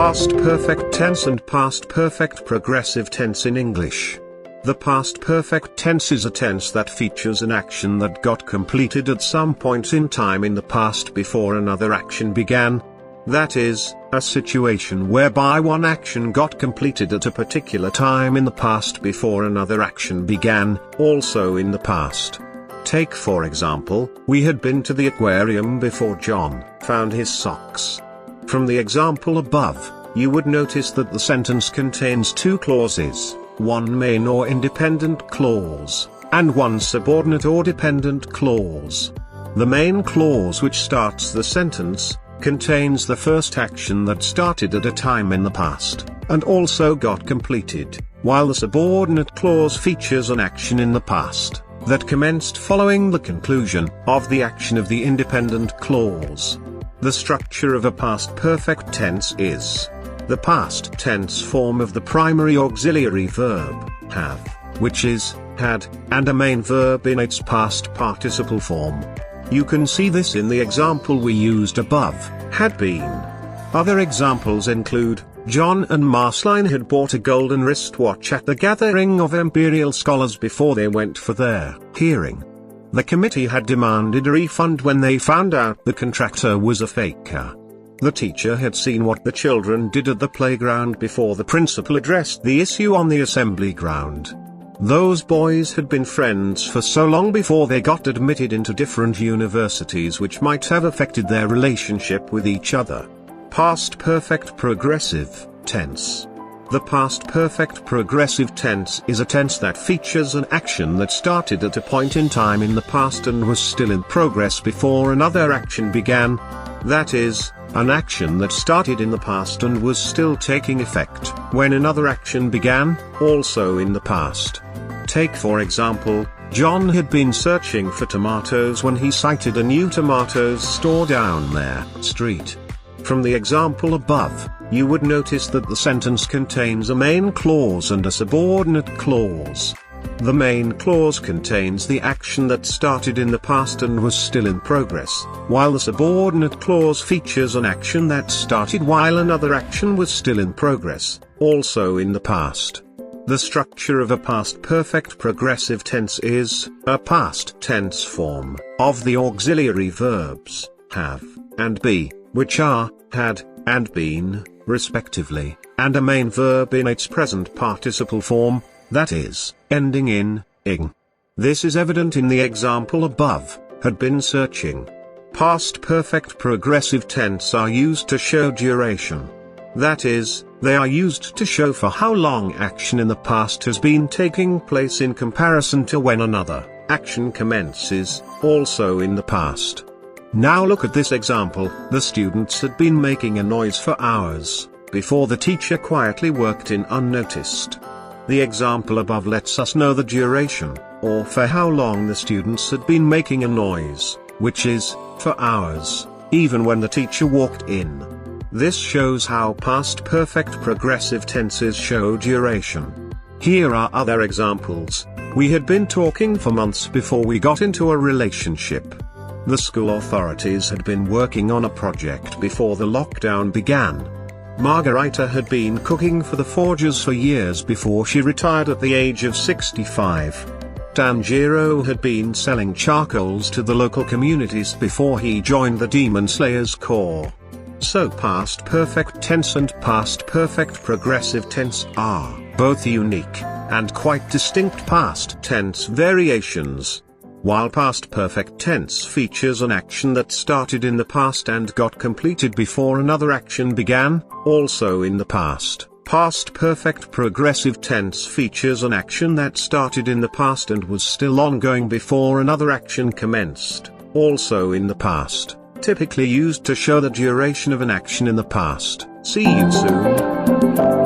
Past perfect tense and past perfect progressive tense in English. The past perfect tense is a tense that features an action that got completed at some point in time in the past before another action began. That is, a situation whereby one action got completed at a particular time in the past before another action began, also in the past. Take for example, we had been to the aquarium before John found his socks. From the example above, you would notice that the sentence contains two clauses, one main or independent clause, and one subordinate or dependent clause. The main clause, which starts the sentence, contains the first action that started at a time in the past, and also got completed, while the subordinate clause features an action in the past that commenced following the conclusion of the action of the independent clause. The structure of a past perfect tense is the past tense form of the primary auxiliary verb, have, which is, had, and a main verb in its past participle form. You can see this in the example we used above, had been. Other examples include, John and Marceline had bought a golden wristwatch at the gathering of imperial scholars before they went for their hearing. The committee had demanded a refund when they found out the contractor was a faker. The teacher had seen what the children did at the playground before the principal addressed the issue on the assembly ground. Those boys had been friends for so long before they got admitted into different universities, which might have affected their relationship with each other. Past perfect progressive tense. The past perfect progressive tense is a tense that features an action that started at a point in time in the past and was still in progress before another action began. That is, an action that started in the past and was still taking effect when another action began, also in the past. Take for example, John had been searching for tomatoes when he sighted a new tomatoes store down their street. From the example above, you would notice that the sentence contains a main clause and a subordinate clause. The main clause contains the action that started in the past and was still in progress, while the subordinate clause features an action that started while another action was still in progress, also in the past. The structure of a past perfect progressive tense is a past tense form of the auxiliary verbs, have, and be, which are, had, and been, respectively, and a main verb in its present participle form, that is, ending in ing. This is evident in the example above, had been searching. Past perfect progressive tense are used to show duration. That is, they are used to show for how long action in the past has been taking place in comparison to when another action commences, also in the past. Now look at this example. The students had been making a noise for hours before the teacher quietly worked in unnoticed. The example above lets us know the duration, or for how long the students had been making a noise, which is, for hours, even when the teacher walked in. This shows how past perfect progressive tenses show duration. Here are other examples. We had been talking for months before we got into a relationship. The school authorities had been working on a project before the lockdown began. Margarita had been cooking for the Forgers for years before she retired at the age of 65. Tanjiro had been selling charcoals to the local communities before he joined the Demon Slayers Corps. So past perfect tense and past perfect progressive tense are both unique and quite distinct past tense variations. While past perfect tense features an action that started in the past and got completed before another action began, also in the past, past perfect progressive tense features an action that started in the past and was still ongoing before another action commenced, also in the past, typically used to show the duration of an action in the past. See you soon.